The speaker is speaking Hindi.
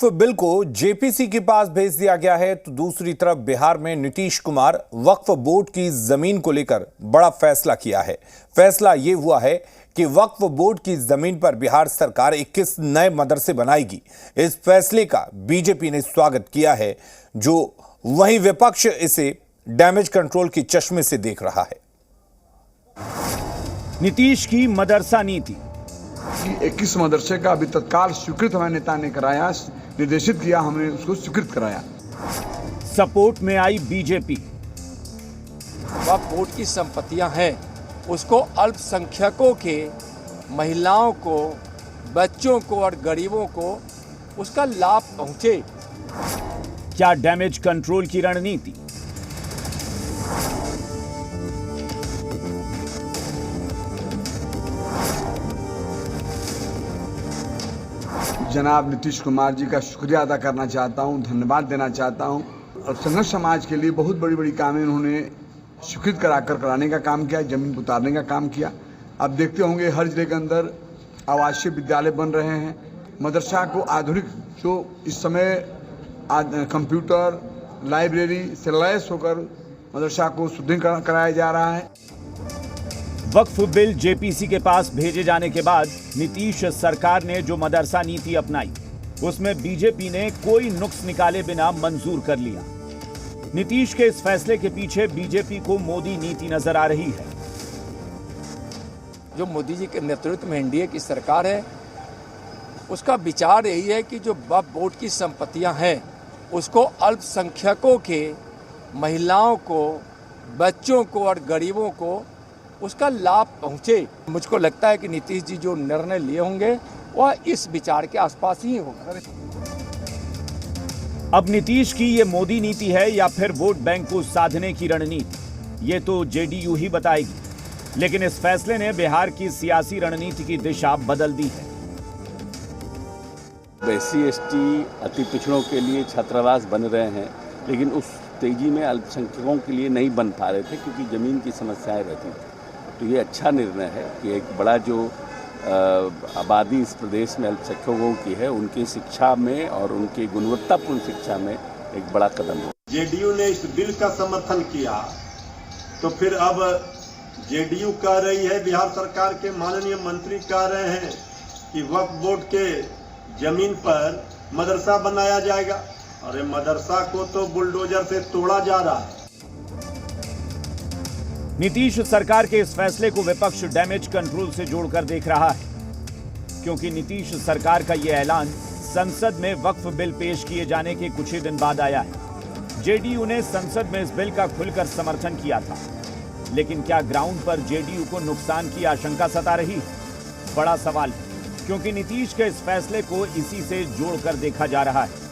तो बिल को जेपीसी के पास भेज दिया गया है, तो दूसरी तरफ बिहार में नीतीश कुमार वक्फ बोर्ड की जमीन को लेकर बड़ा फैसला किया है। फैसला यह हुआ है कि वक्फ बोर्ड की जमीन पर बिहार सरकार 21 नए मदरसे बनाएगी। इस फैसले का बीजेपी ने स्वागत किया है, जो वहीं विपक्ष इसे डैमेज कंट्रोल की चश्मे से देख रहा है। नीतीश की मदरसा नीति 21 मदरसे का अभी तत्काल स्वीकृत हमारे नेता ने कराया, निर्देशित किया, हमने उसको स्वीकृत कराया। सपोर्ट में आई बीजेपी। वक्फ बोर्ड की संपत्तियां हैं, उसको अल्पसंख्यकों के, महिलाओं को, बच्चों को और गरीबों को उसका लाभ पहुंचे। क्या डैमेज कंट्रोल की रणनीति? जनाब नीतीश कुमार जी का शुक्रिया अदा करना चाहता हूं, धन्यवाद देना चाहता हूं। और संघर्ष समाज के लिए बहुत बड़ी बड़ी कामें उन्होंने स्वीकृत कराने का काम किया, जमीन उतारने का काम किया। आप देखते होंगे हर जिले के अंदर आवासीय विद्यालय बन रहे हैं। मदरसा को आधुनिक, जो इस समय कंप्यूटर, लाइब्रेरी से लैस होकर मदरसा को सुदृढ़ कराया जा रहा है। वक्फ बिल जेपीसी के पास भेजे जाने के बाद नीतीश सरकार ने जो मदरसा नीति अपनाई, उसमें बीजेपी ने कोई नुक्स निकाले बिना मंजूर कर लिया। नीतीश के इस फैसले के पीछे बीजेपी को मोदी नीति नजर आ रही है। जो मोदी जी के नेतृत्व में एनडीए की सरकार है, उसका विचार यही है कि जो वक्फ बोर्ड की संपत्तियां हैं, उसको अल्पसंख्यकों के, महिलाओं को, बच्चों को और गरीबों को उसका लाभ पहुंचे। मुझको लगता है कि नीतीश जी जो निर्णय लिए होंगे वह इस विचार के आसपास ही होगा। अब नीतीश की ये मोदी नीति है या फिर वोट बैंक को साधने की रणनीति, ये तो जेडीयू ही बताएगी। लेकिन इस फैसले ने बिहार की सियासी रणनीति की दिशा बदल दी है। एससी एसटी अति पिछड़ों के लिए छात्रावास बन रहे हैं, लेकिन उस तेजी में अल्पसंख्यकों के लिए नहीं बन पा रहे थे क्योंकि ज़मीन की समस्याएं रहती थी। तो ये अच्छा निर्णय है कि एक बड़ा जो आबादी इस प्रदेश में अल्पसंख्यकों की है, उनकी शिक्षा में और उनकी गुणवत्तापूर्ण शिक्षा में एक बड़ा कदम है। जेडीयू ने इस बिल का समर्थन किया, तो फिर अब जेडीयू कह रही है, बिहार सरकार के माननीय मंत्री कह रहे हैं कि वक्फ बोर्ड के जमीन पर मदरसा बनाया जाएगा। अरे मदरसा को तो बुलडोजर से तोड़ा जा रहा है। नीतीश सरकार के इस फैसले को विपक्ष डैमेज कंट्रोल से जोड़कर देख रहा है, क्योंकि नीतीश सरकार का यह ऐलान संसद में वक्फ बिल पेश किए जाने के कुछ ही दिन बाद आया है। जेडीयू ने संसद में इस बिल का खुलकर समर्थन किया था, लेकिन क्या ग्राउंड पर जेडीयू को नुकसान की आशंका सता रही है? बड़ा सवाल है, क्योंकि नीतीश के इस फैसले को इसी से जोड़कर देखा जा रहा है।